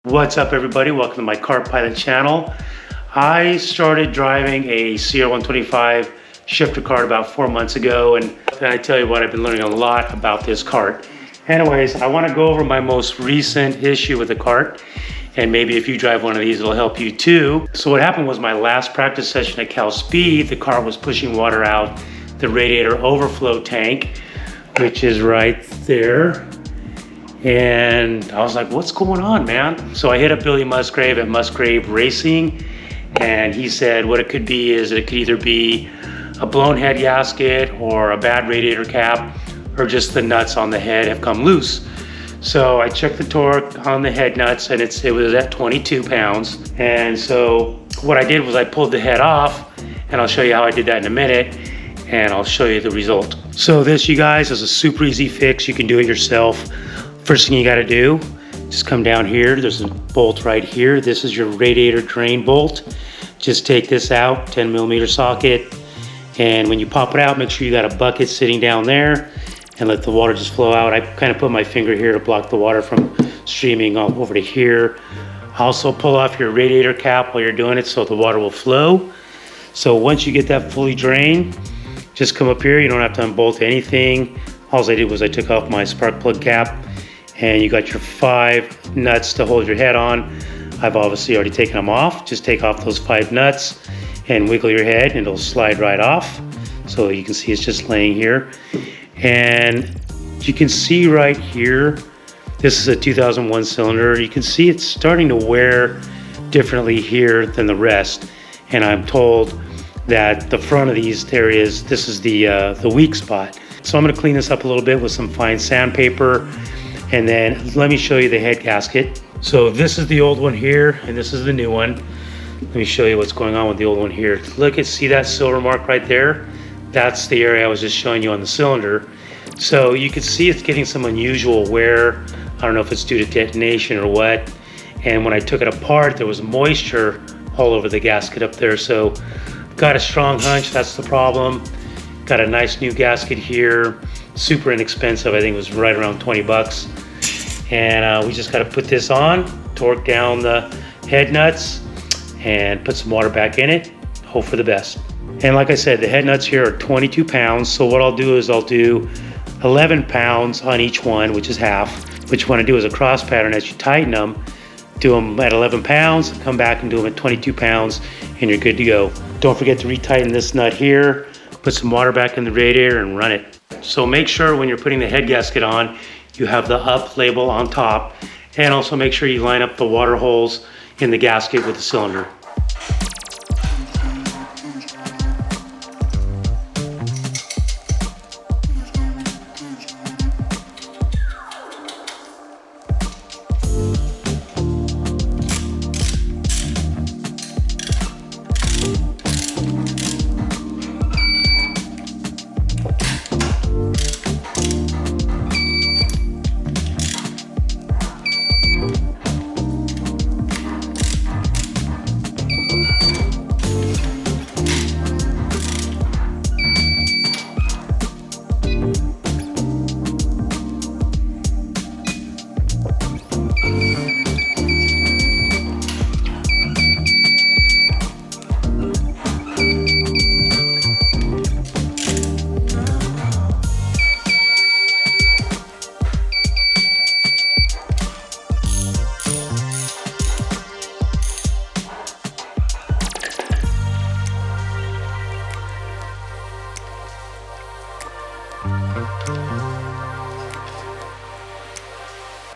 What's up, everybody? Welcome to my Kart Pilot channel. I started driving a CR125 shifter kart about 4 months ago, and I tell you what, I've been learning a lot about this kart. Anyways, I want to go over my most recent issue with the kart, and maybe if you drive one of these, it'll help you too. So what happened was my last practice session at Cal Speed, the kart was pushing water out the radiator overflow tank, which is right there. And I was like, what's going on, man? So I hit up Billy Musgrave at Musgrave Racing, and he said what it could be is it could either be a blown head gasket or a bad radiator cap, or just the nuts on the head have come loose. So I checked the torque on the head nuts, and it was at 22 pounds. And so what I did was I pulled the head off, and I'll show you how I did that in a minute, and I'll show you the result. So this, you guys, is a super easy fix. You can do it yourself. First thing you got to do, just come down here. There's a bolt right here. This is your radiator drain bolt. Just take this out, 10mm socket, and when you pop it out, make sure you got a bucket sitting down there and let the water just flow out. I kind of put my finger here to block the water from streaming all over to here. Also pull off your radiator cap while you're doing it so the water will flow. So once you get that fully drained, just come up here. You don't have to unbolt anything. All I did was I took off my spark plug cap, and you got your 5 nuts to hold your head on. I've obviously already taken them off. Just take off those 5 nuts and wiggle your head, and it'll slide right off. So you can see it's just laying here. And you can see right here, this is a 2001 cylinder. You can see it's starting to wear differently here than the rest. And I'm told that the front of these areas, this is the weak spot. So I'm gonna clean this up a little bit with some fine sandpaper. And then let me show you the head gasket. So this is the old one here, and this is the new one. Let me show you what's going on with the old one here. Look at, see that silver mark right there? That's the area I was just showing you on the cylinder. So you can see it's getting some unusual wear. I don't know if it's due to detonation or what. And when I took it apart, there was moisture all over the gasket up there. So got a strong hunch that's the problem. Got a nice new gasket here. Super inexpensive. I think it was right around 20 bucks. And we just got to put this on, torque down the head nuts, and put some water back in it. Hope for the best. And like I said, the head nuts here are 22 pounds. So what I'll do is I'll do 11 pounds on each one, which is half. What you want to do is a cross pattern as you tighten them. Do them at 11 pounds, come back and do them at 22 pounds, and you're good to go. Don't forget to retighten this nut here. Put some water back in the radiator and run it. So make sure when you're putting the head gasket on, you have the up label on top, and also make sure you line up the water holes in the gasket with the cylinder.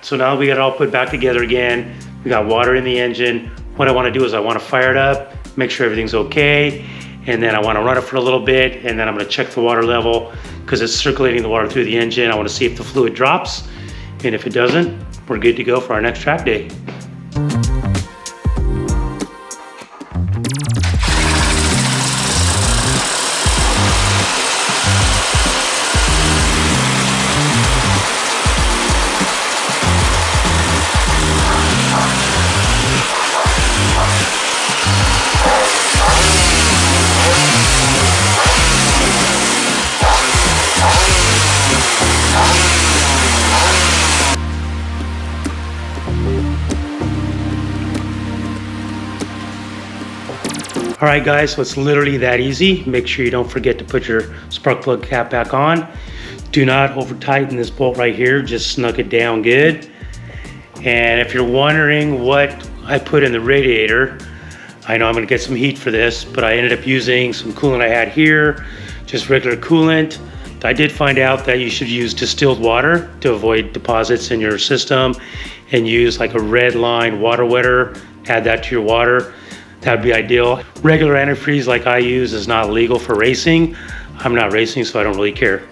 So now we got it all put back together again. We got water in the engine. What I want to do is I want to fire it up, make sure everything's okay, and then I want to run it for a little bit, and then I'm going to check the water level because it's circulating the water through the engine. I want to see if the fluid drops, and if it doesn't, we're good to go for our next track day. All right guys, so it's literally that easy. Make sure you don't forget to put your spark plug cap back on. Do not over tighten this bolt right here, just snug it down good. And if you're wondering what I put in the radiator, I know I'm gonna get some heat for this, but I ended up using some coolant I had here, just regular coolant. I did find out that you should use distilled water to avoid deposits in your system, and use like a red line water wetter, add that to your water. That'd be ideal. Regular antifreeze like I use is not legal for racing. I'm not racing, so I don't really care.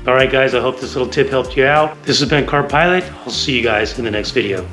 All right guys, I hope this little tip helped you out. This has been Kart Pilot. I'll see you guys in the next video.